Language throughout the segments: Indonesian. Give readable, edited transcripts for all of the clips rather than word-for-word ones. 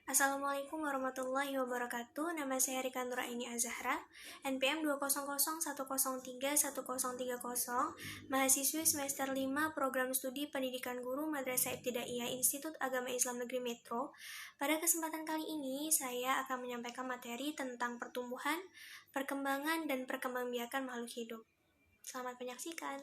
Assalamualaikum warahmatullahi wabarakatuh. Nama saya Rika Nuraini Azahra, NPM 20010031030, mahasiswi semester 5 Program Studi Pendidikan Guru Madrasah Ibtidaiyah Institut Agama Islam Negeri Metro. Pada kesempatan kali ini, saya akan menyampaikan materi tentang pertumbuhan, perkembangan, dan perkembangbiakan makhluk hidup. Selamat menyaksikan.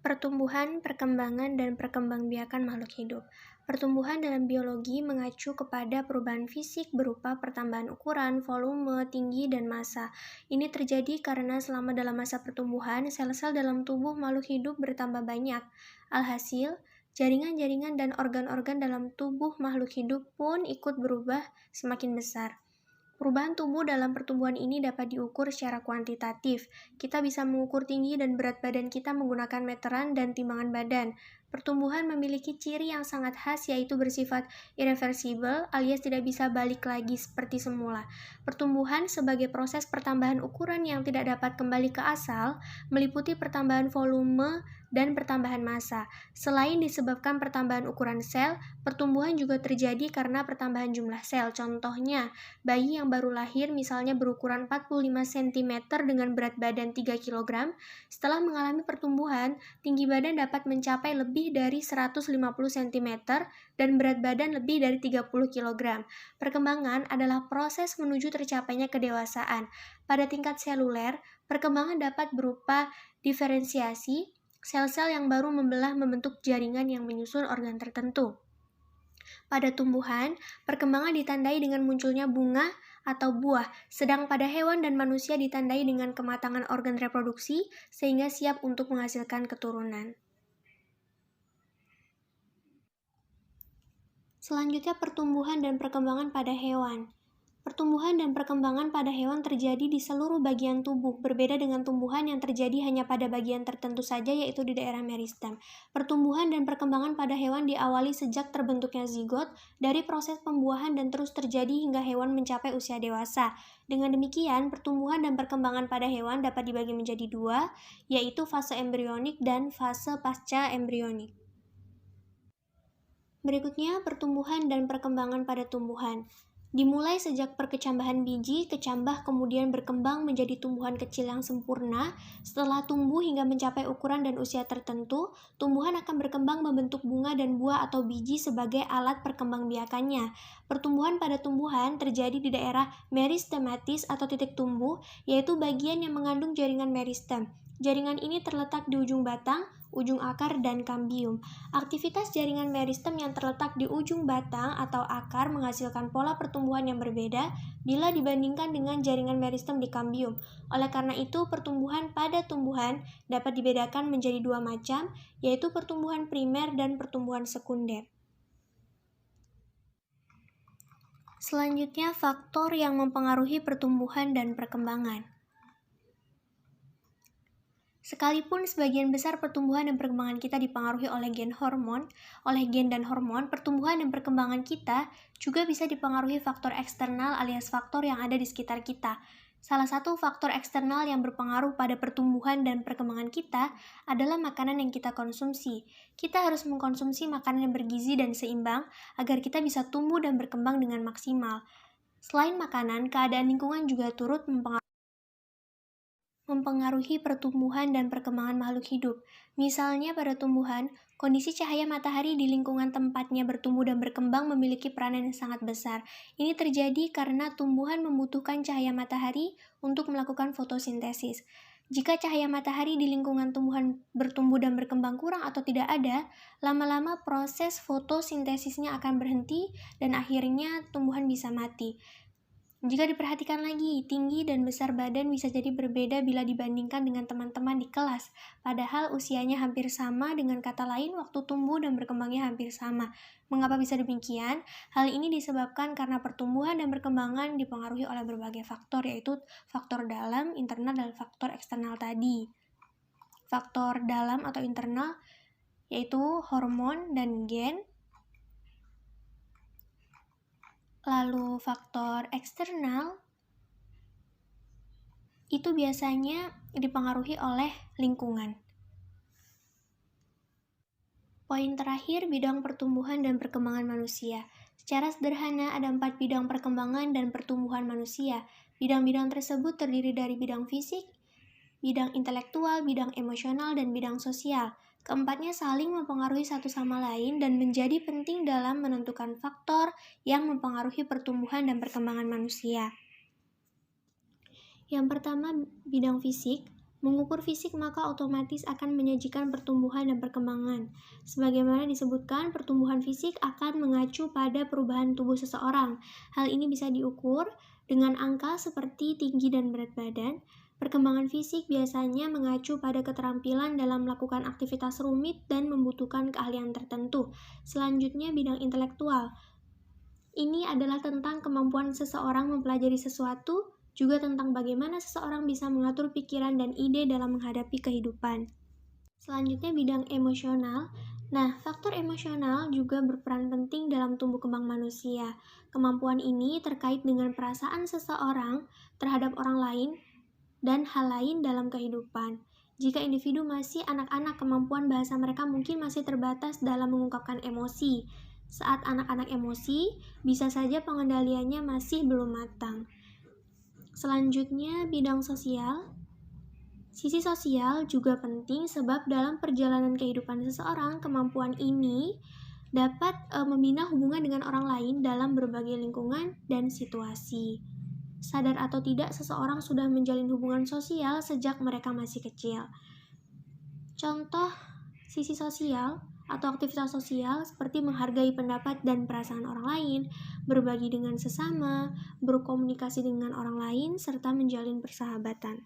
Pertumbuhan, perkembangan, dan perkembangbiakan makhluk hidup. Pertumbuhan dalam biologi mengacu kepada perubahan fisik berupa pertambahan ukuran, volume, tinggi, dan massa. Ini terjadi karena selama dalam masa pertumbuhan, sel-sel dalam tubuh makhluk hidup bertambah banyak. Alhasil, jaringan-jaringan dan organ-organ dalam tubuh makhluk hidup pun ikut berubah semakin besar. Perubahan tubuh dalam pertumbuhan ini dapat diukur secara kuantitatif. Kita bisa mengukur tinggi dan berat badan kita menggunakan meteran dan timbangan badan. Pertumbuhan memiliki ciri yang sangat khas, yaitu bersifat irreversibel alias tidak bisa balik lagi seperti semula. Pertumbuhan sebagai proses pertambahan ukuran yang tidak dapat kembali ke asal, meliputi pertambahan volume dan pertambahan massa. Selain disebabkan pertambahan ukuran sel, pertumbuhan juga terjadi karena pertambahan jumlah sel. Contohnya, bayi yang baru lahir misalnya berukuran 45 cm dengan berat badan 3 kg, setelah mengalami pertumbuhan, tinggi badan dapat mencapai lebih dari 150 cm dan berat badan lebih dari 30 kg. Perkembangan adalah proses menuju tercapainya kedewasaan. Pada tingkat seluler, perkembangan dapat berupa diferensiasi, sel-sel yang baru membelah membentuk jaringan yang menyusun organ tertentu. Pada tumbuhan, perkembangan ditandai dengan munculnya bunga atau buah, sedang pada hewan dan manusia ditandai dengan kematangan organ reproduksi sehingga siap untuk menghasilkan keturunan. Selanjutnya, pertumbuhan dan perkembangan pada hewan. Pertumbuhan dan perkembangan pada hewan terjadi di seluruh bagian tubuh, berbeda dengan tumbuhan yang terjadi hanya pada bagian tertentu saja, yaitu di daerah meristem. Pertumbuhan dan perkembangan pada hewan diawali sejak terbentuknya zigot, dari proses pembuahan dan terus terjadi hingga hewan mencapai usia dewasa. Dengan demikian, pertumbuhan dan perkembangan pada hewan dapat dibagi menjadi dua, yaitu fase embrionik dan fase pasca embrionik. Berikutnya, pertumbuhan dan perkembangan pada tumbuhan. Dimulai sejak perkecambahan biji, kecambah kemudian berkembang menjadi tumbuhan kecil yang sempurna. Setelah tumbuh hingga mencapai ukuran dan usia tertentu, tumbuhan akan berkembang membentuk bunga dan buah atau biji sebagai alat perkembangbiakannya. Pertumbuhan pada tumbuhan terjadi di daerah meristematis atau titik tumbuh, yaitu bagian yang mengandung jaringan meristem. Jaringan ini terletak di ujung batang, ujung akar, dan kambium. Aktivitas jaringan meristem yang terletak di ujung batang atau akar menghasilkan pola pertumbuhan yang berbeda bila dibandingkan dengan jaringan meristem di kambium. Oleh karena itu, pertumbuhan pada tumbuhan dapat dibedakan menjadi dua macam, yaitu pertumbuhan primer dan pertumbuhan sekunder. Selanjutnya, faktor yang mempengaruhi pertumbuhan dan perkembangan. Sekalipun sebagian besar pertumbuhan dan perkembangan kita dipengaruhi oleh gen dan hormon, pertumbuhan dan perkembangan kita juga bisa dipengaruhi faktor eksternal alias faktor yang ada di sekitar kita. Salah satu faktor eksternal yang berpengaruh pada pertumbuhan dan perkembangan kita adalah makanan yang kita konsumsi. Kita harus mengkonsumsi makanan yang bergizi dan seimbang agar kita bisa tumbuh dan berkembang dengan maksimal. Selain makanan, keadaan lingkungan juga turut mempengaruhi pertumbuhan dan perkembangan makhluk hidup. Misalnya pada tumbuhan, kondisi cahaya matahari di lingkungan tempatnya bertumbuh dan berkembang memiliki peranan yang sangat besar. Ini terjadi karena tumbuhan membutuhkan cahaya matahari untuk melakukan fotosintesis. Jika cahaya matahari di lingkungan tumbuhan bertumbuh dan berkembang kurang atau tidak ada, lama-lama proses fotosintesisnya akan berhenti dan akhirnya tumbuhan bisa mati. Jika diperhatikan lagi, tinggi dan besar badan bisa jadi berbeda bila dibandingkan dengan teman-teman di kelas, padahal usianya hampir sama, dengan kata lain waktu tumbuh dan berkembangnya hampir sama. Mengapa bisa demikian? Hal ini disebabkan karena pertumbuhan dan perkembangan dipengaruhi oleh berbagai faktor, yaitu faktor dalam, internal, dan faktor eksternal tadi. Faktor dalam atau internal yaitu hormon dan gen. Lalu faktor eksternal itu biasanya dipengaruhi oleh lingkungan. Poin terakhir, bidang pertumbuhan dan perkembangan manusia. Secara sederhana, ada 4 bidang perkembangan dan pertumbuhan manusia. Bidang-bidang tersebut terdiri dari bidang fisik, bidang intelektual, bidang emosional, dan bidang sosial. Keempatnya saling mempengaruhi satu sama lain dan menjadi penting dalam menentukan faktor yang mempengaruhi pertumbuhan dan perkembangan manusia. Yang pertama, bidang fisik. Mengukur fisik maka otomatis akan menyajikan pertumbuhan dan perkembangan. Sebagaimana disebutkan, pertumbuhan fisik akan mengacu pada perubahan tubuh seseorang. Hal ini bisa diukur dengan angka seperti tinggi dan berat badan. Perkembangan fisik biasanya mengacu pada keterampilan dalam melakukan aktivitas rumit dan membutuhkan keahlian tertentu. Selanjutnya, bidang intelektual. Ini adalah tentang kemampuan seseorang mempelajari sesuatu, juga tentang bagaimana seseorang bisa mengatur pikiran dan ide dalam menghadapi kehidupan. Selanjutnya, bidang emosional. Nah, faktor emosional juga berperan penting dalam tumbuh kembang manusia. Kemampuan ini terkait dengan perasaan seseorang terhadap orang lain dan hal lain dalam kehidupan. Jika individu masih anak-anak, kemampuan bahasa mereka mungkin masih terbatas dalam mengungkapkan emosi. Saat anak-anak emosi, bisa saja pengendaliannya masih belum matang. Selanjutnya, bidang sosial. Sisi sosial juga penting sebab dalam perjalanan kehidupan seseorang, kemampuan ini dapat membina hubungan dengan orang lain dalam berbagai lingkungan dan situasi. Sadar atau tidak, seseorang sudah menjalin hubungan sosial sejak mereka masih kecil. Contoh sisi sosial atau aktivitas sosial seperti menghargai pendapat dan perasaan orang lain, berbagi dengan sesama, berkomunikasi dengan orang lain, serta menjalin persahabatan.